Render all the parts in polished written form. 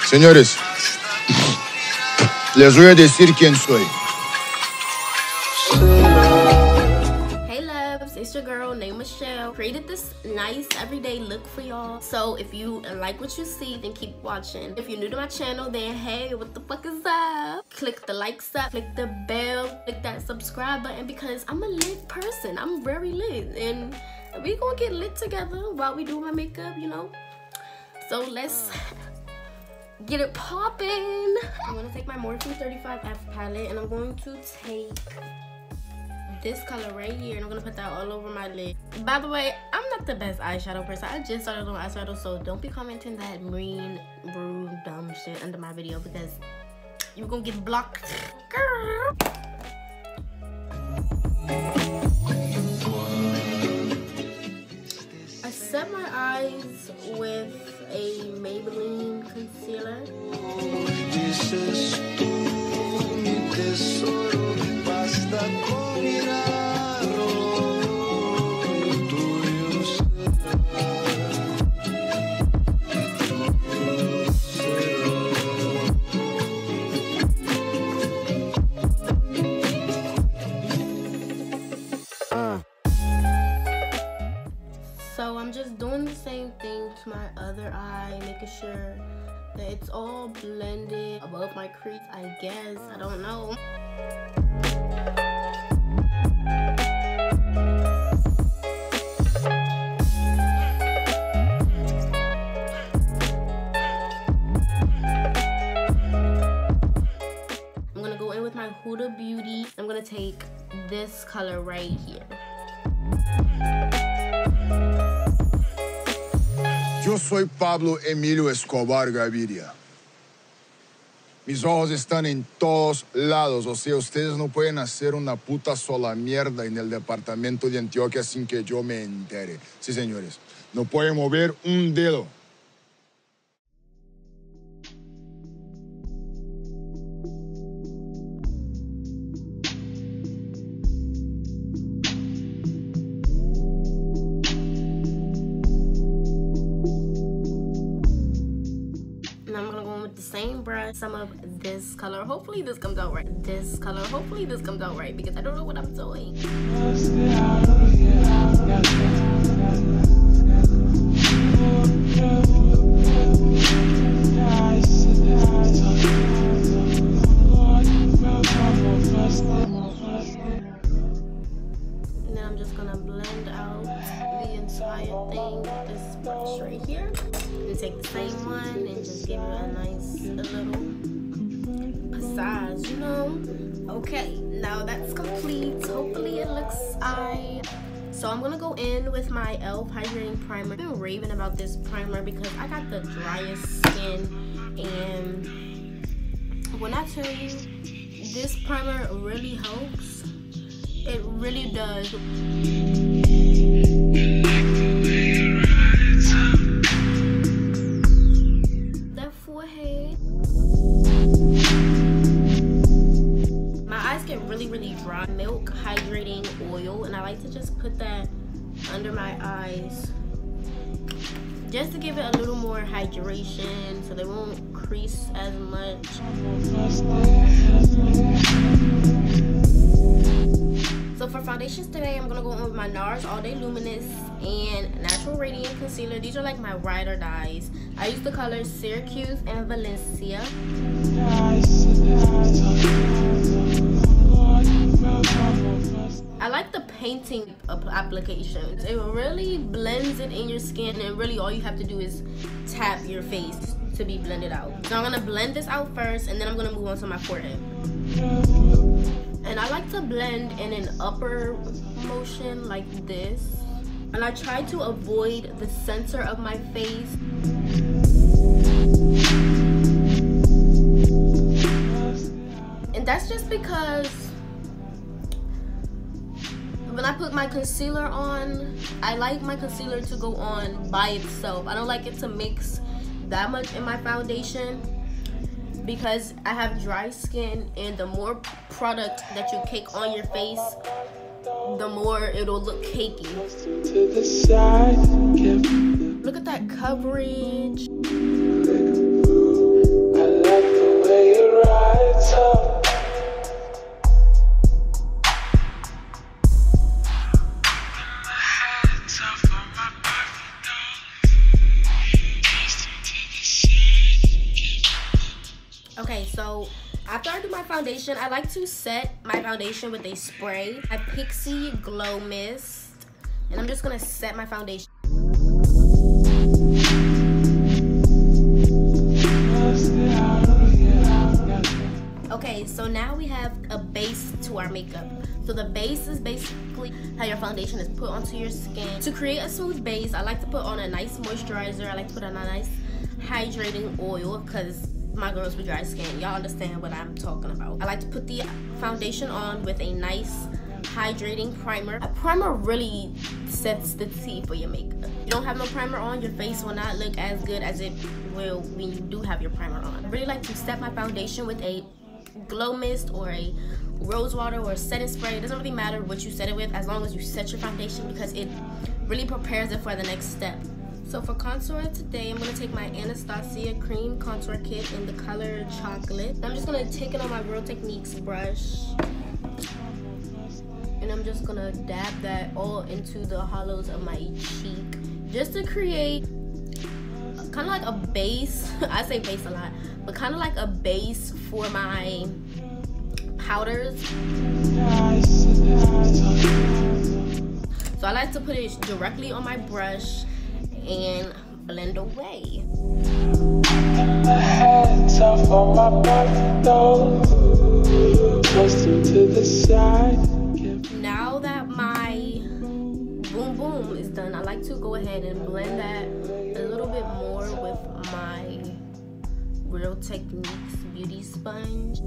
Señores, les voy a decir quién soy. Hey loves, it's your girl naymechelle. Created this nice everyday look for y'all. So if you like what you see, then keep watching. If you're new to my channel, then hey, what the fuck is up? Click the likes up, click the bell, click that subscribe button because I'm a lit person. I'm very lit and we gonna get lit together while we do my makeup, you know? So let's get it popping. I'm gonna take my Morphe 35F palette and I'm going to take this color right here and I'm gonna put that all over my lid. By the way, I'm not the best eyeshadow person. I just started on eyeshadow, so don't be commenting that mean, rude, dumb shit under my video because you're gonna get blocked, girl. I set my eyes with a Maybelline concealer. So I'm just doing the same thing to my other eye, making sure that it's all blended above my crease, I guess. I don't know. I'm gonna go in with my Huda Beauty. I'm gonna take this color right here. Yo soy Pablo Emilio Escobar Gaviria. Mis ojos están en todos lados, o sea, ustedes no pueden hacer una puta sola mierda en el departamento de Antioquia sin que yo me entere. Sí, señores, no pueden mover un dedo. The same brush, some of this color. Hopefully this comes out right. This color. Hopefully this comes out right because I don't know what I'm doing. And then I'm just gonna blend out the entire thing with this brush right here. And take the same one and just give it a nice little passage, you know? Okay, now that's complete. Hopefully it looks alright. So I'm gonna go in with my e.l.f. hydrating primer. I've been raving about this primer because I got the driest skin, and when I tell you this primer really helps, it really does. Really dry. Milk hydrating oil, and I like to just put that under my eyes just to give it a little more hydration so they won't crease as much. So for foundations today, I'm gonna go in with my NARS All Day Luminous and Natural Radiant Concealer. These are like my ride or dies. I use the colors Syracuse and Valencia. I like the painting applications. It really blends it in your skin, and really all you have to do is tap your face to be blended out. So I'm gonna blend this out first, and then I'm gonna move on to my forehead. And I like to blend in an upper motion like this. And I try to avoid the center of my face. And that's just because when I put my concealer on, I like my concealer to go on by itself. I don't like it to mix that much in my foundation because I have dry skin, and the more product that you cake on your face, the more it'll look cakey. Look at that coverage. So after I do my foundation, I like to set my foundation with a spray, a Pixie Glow Mist, and I'm just gonna set my foundation. Okay, so now we have a base to our makeup. So the base is basically how your foundation is put onto your skin. To create a smooth base, I like to put on a nice moisturizer. I like to put on a nice hydrating oil because my girls with dry skin. Y'all understand what I'm talking about. I like to put the foundation on with a nice hydrating primer. A primer really sets the tea for your makeup. If you don't have no primer on, your face will not look as good as it will when you do have your primer on. I really like to set my foundation with a glow mist or a rose water or setting spray. It doesn't really matter what you set it with as long as you set your foundation, because it really prepares it for the next step. So for contour today, I'm going to take my Anastasia Cream Contour Kit in the color Chocolate. I'm just going to take it on my Real Techniques brush. And I'm just going to dab that all into the hollows of my cheek. Just to create kind of like a base. I say base a lot. But kind of like a base for my powders. So I like to put it directly on my brush and blend away. Now that my boom boom is done, I like to go ahead and blend that a little bit more with my Real Techniques beauty sponge.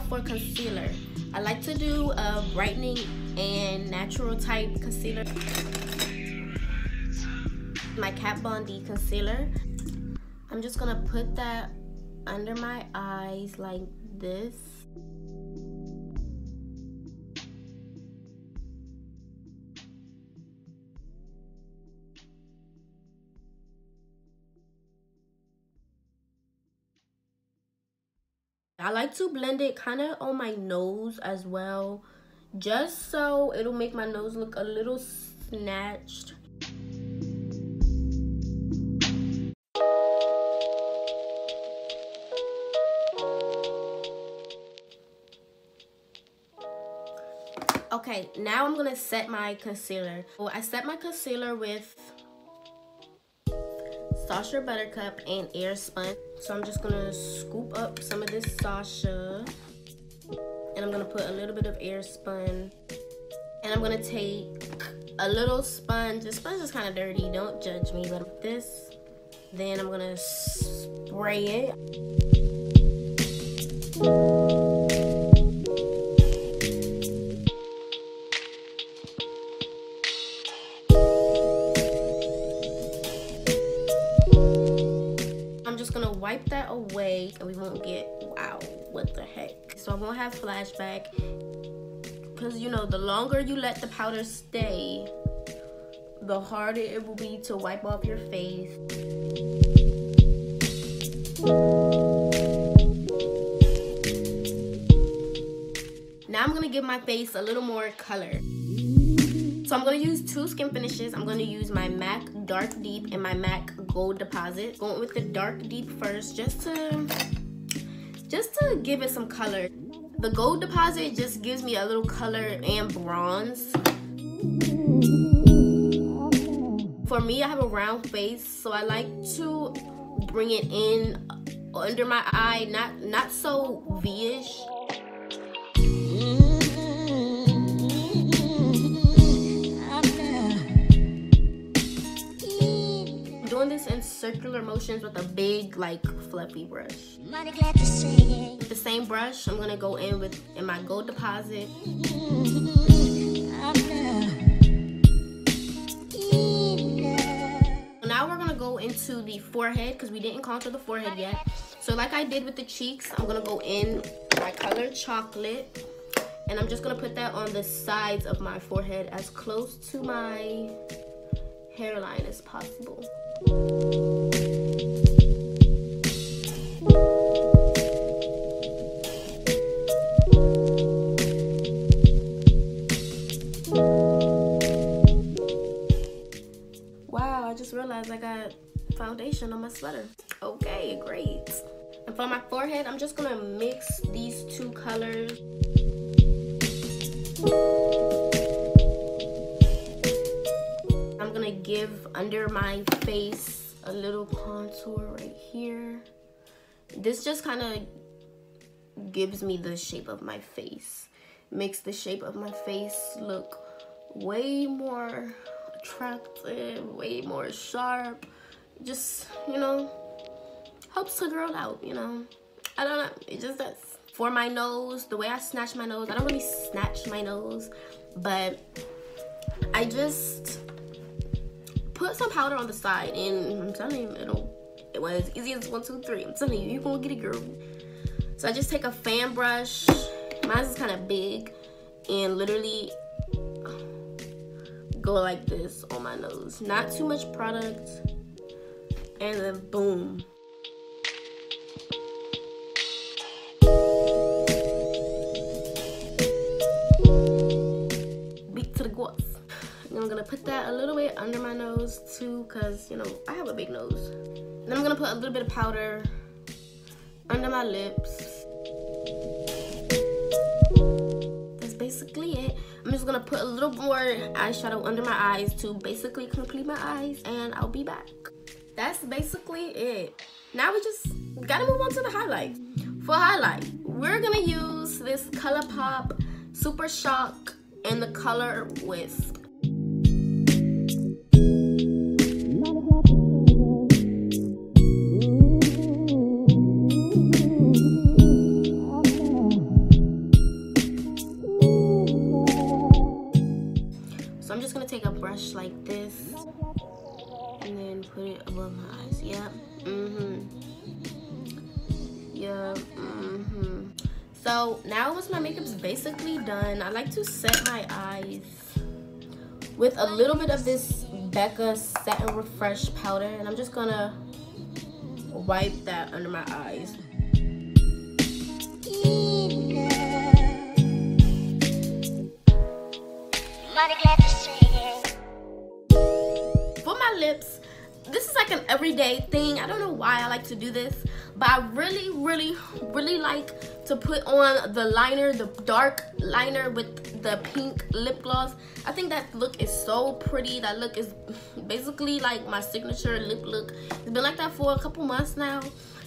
For concealer, I like to do a brightening and natural type concealer. My Kat Von D concealer. I'm just gonna put that under my eyes like this. I like to blend it kind of on my nose as well, just so it'll make my nose look a little snatched. Okay, now I'm gonna set my concealer. Well, I set my concealer with Sacha Buttercup and Air Spun. So I'm just gonna scoop up some of this Sacha, and I'm gonna put a little bit of Air Spun, and I'm gonna take a little sponge. The sponge is kind of dirty, don't judge me, but this, then I'm gonna spray it. Wipe that away and we won't get, wow, what the heck. So I won't have flashback, because you know, the longer you let the powder stay, the harder it will be to wipe off your face. Now I'm gonna give my face a little more color. So I'm gonna use two skin finishes. I'm gonna use my MAC Dark Deep and my MAC Gold Deposit. Going with the Dark Deep first, just to give it some color. The Gold Deposit just gives me a little color and bronze. For me, I have a round face, so I like to bring it in under my eye, not so V-ish. Doing this in circular motions with a big, like, fluffy brush. With the same brush, I'm gonna go in my Gold Deposit. Now we're gonna go into the forehead, because we didn't contour the forehead yet. So like I did with the cheeks, I'm gonna go in my color Chocolate, and I'm just gonna put that on the sides of my forehead as close to my hairline as possible. just realized I got foundation on my sweater. Okay, great. And for my forehead, I'm just gonna mix these two colors. I'm gonna give under my face a little contour right here. This just kind of gives me the shape of my face. Makes the shape of my face look way more attractive, way more sharp. Just, you know, helps the girl out, you know. I don't know, it just does. For my nose, the way I snatch my nose, I don't really snatch my nose, but I just put some powder on the side, and I'm telling you, it was as easy as 1, 2, 3. I'm telling you, you're gonna get it, girl. So I just take a fan brush, mine is kind of big, and literally go like this on my nose. Not too much product, and then boom. Beat to the guts. And I'm gonna put that a little bit under my nose too, cause you know I have a big nose. And then I'm gonna put a little bit of powder under my lips. That's basically it. I'm just gonna put a little more eyeshadow under my eyes to basically complete my eyes, and I'll be back. That's basically it. Now we just gotta move on to the highlight. For highlight, we're gonna use this ColourPop Super Shock in the color Wisp. So I'm just gonna take a brush like this and then put it above my eyes. Yep. Yep. So now once my makeup's basically done, I like to set my eyes with a little bit of this Becca Set and Refresh powder, and I'm just gonna wipe that under my eyes. For my lips, this is like an everyday thing. I don't know why I like to do this, but I really like to put on the liner, the dark liner with the pink lip gloss. I think that look is so pretty. That look is basically like my signature lip look. It's been like that for a couple months now,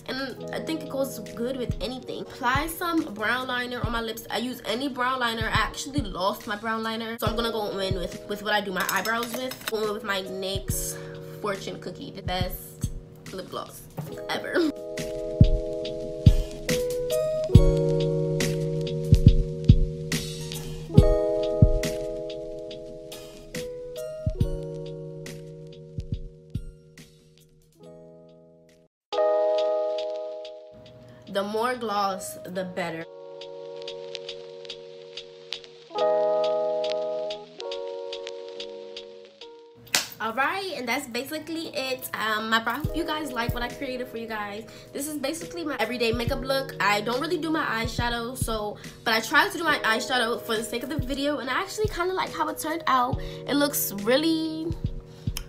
and I think it goes good with anything. Apply some brown liner on my lips. I use any brown liner. I actually lost my brown liner, so I'm gonna go in with what I do my eyebrows with. Going with my NYX Fortune Cookie, the best lip gloss ever. The more gloss, the better. Alright, and that's basically it. I hope you guys like what I created for you guys. This is basically my everyday makeup look. I don't really do my eyeshadow, but I tried to do my eyeshadow for the sake of the video, and I actually kind of like how it turned out. It looks really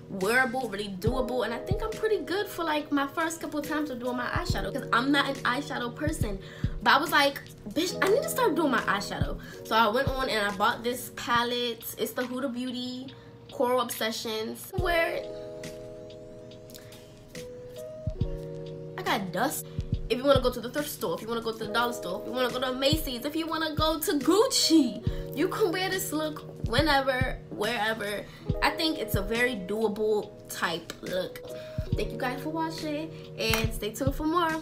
wearable, really doable, and I think I'm pretty good for like my first couple of times of doing my eyeshadow, because I'm not an eyeshadow person. But I was like, bitch, I need to start doing my eyeshadow. So I went on and I bought this palette. It's the Huda Beauty Coral Obsessions. Where I got dust. If you want to go to the thrift store, if you want to go to the dollar store, if you want to go to Macy's, if you want to go to Gucci, you can wear this look whenever, wherever. I think it's a very doable type look. Thank you guys for watching, and stay tuned for more.